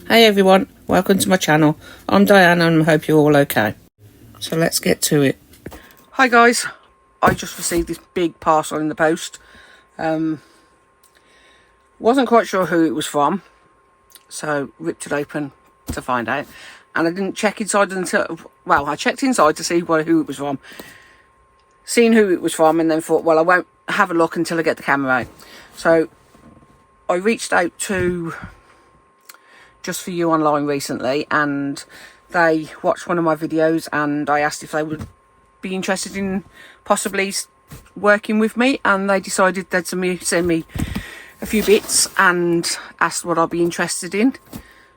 Hey everyone, welcome to my channel. I'm Diane and I hope you're all okay. So let's get to it. Hi guys, I just received this big parcel in the post. Wasn't quite sure who it was from, so ripped it open to find out. And I didn't check inside until, well, I checked inside to see who it was from. Seen who it was from and then thought, well, I won't have a look until I get the camera out. So I reached out to Just For You Online recently, and they watched one of my videos, and I asked if they would be interested in possibly working with me, and they decided they'd send me a few bits and asked what I'd be interested in.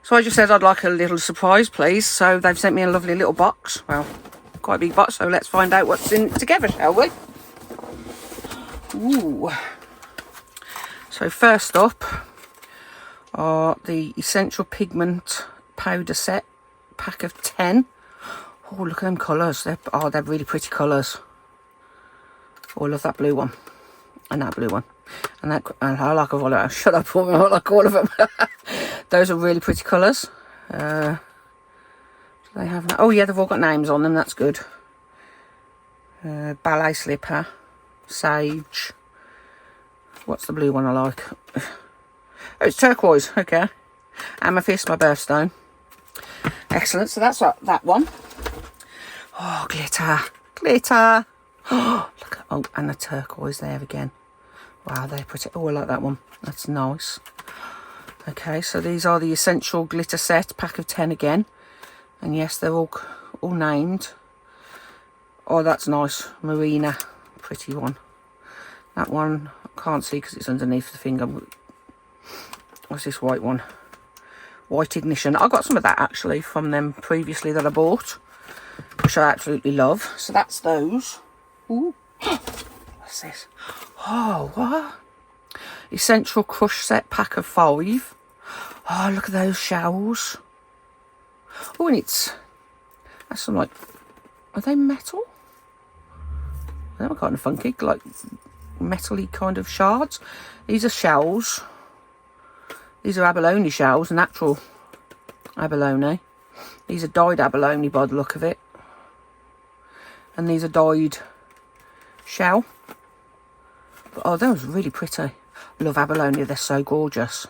So I just said I'd like a little surprise, please. So they've sent me a lovely little box. Well, quite a big box, so let's find out what's in it together, shall we? Ooh. So first up are the Essential Pigment Powder Set, pack of 10. Oh, look at them colours. They're really pretty colours. Oh, I love that blue one. And that blue one. And I like all of them. Shut up, I like all of them. Those are really pretty colours. Do they have that? Oh yeah, they've all got names on them, that's good. Ballet Slipper, Sage. What's the blue one I like? Oh, it's turquoise, okay. Amethyst, my birthstone. Excellent, so that's that one. Oh, glitter, glitter. Oh, look at, oh, and the turquoise there again. Wow, they're pretty. Oh, I like that one. That's nice. Okay, so these are the Essential Glitter Set, pack of 10 again. And yes, they're all named. Oh, that's nice. Marina, pretty one. That one, I can't see because it's underneath the finger. What's this white one? White Ignition. I got some of that actually from them previously that I bought, which I absolutely love. So that's those. Ooh. What's this? Oh, what? Essential Crush Set, pack of 5. Oh, look at those shells. Oh, and that's some, like, are they metal? They were kind of funky, like metal-y kind of shards. These are shells. These are abalone shells, natural abalone. These are dyed abalone by the look of it. And these are dyed shell. But, oh, that was really pretty. I love abalone, they're so gorgeous.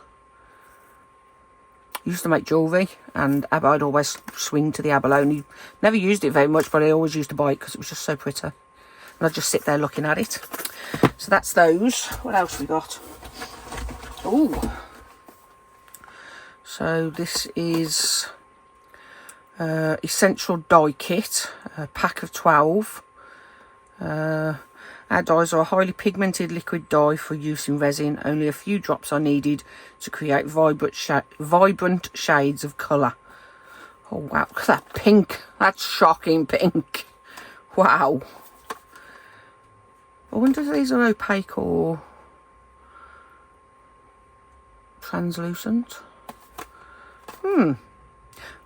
Used to make jewellery, and I'd always swing to the abalone. Never used it very much, but I always used to buy it because it was just so pretty. And I'd just sit there looking at it. So that's those. What else we got? Ooh. So this is Essential Dye Kit, a pack of 12. Our dyes are a highly pigmented liquid dye for use in resin. Only a few drops are needed to create vibrant shades of colour. Oh wow, look at that pink. That's shocking pink. Wow. I wonder if these are opaque or translucent.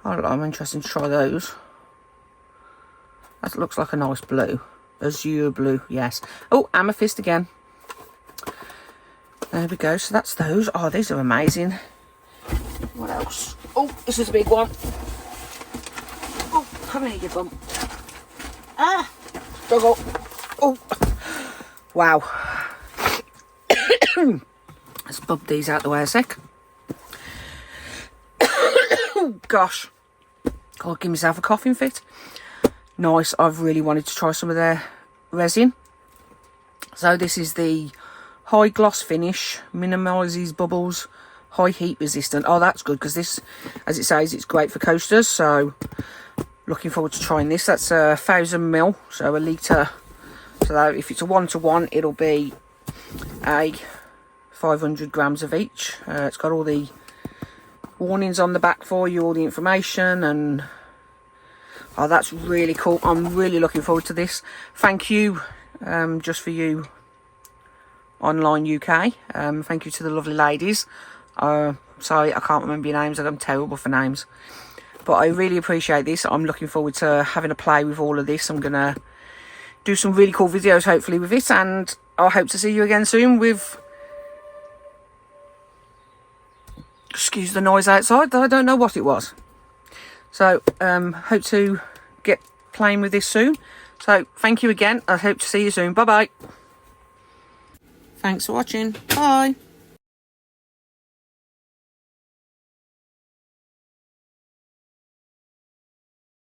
I'm interested to try those. That looks like a nice blue. Azure blue, yes. Oh, amethyst again. There we go. So that's those. Oh, these are amazing. What else? Oh, this is a big one. Oh, come here, you bump. Ah, struggle. Oh, wow. Let's bump these out the way a sec. Oh, gosh. God, give myself a coughing fit. Nice. I've really wanted to try some of their resin. So this is the high gloss finish, minimises bubbles, high heat resistant. Oh, that's good because this, as it says, it's great for coasters. So looking forward to trying this. That's 1,000 ml, so a litre. So that if it's a 1-to-1, it'll be a 500 grams of each. It's got all the warnings on the back for you, all the information, and oh, that's really cool. I'm really looking forward to this. Thank you, Just For You Online UK. Thank you to the lovely ladies. Sorry, I can't remember your names. I'm terrible for names. But I really appreciate this. I'm looking forward to having a play with all of this. I'm going to do some really cool videos, hopefully, with it. And I hope to see you again soon with excuse the noise outside. I don't know what it was. So, hope to get playing with this soon. So, thank you again. I hope to see you soon. Bye-bye. Thanks for watching. Bye.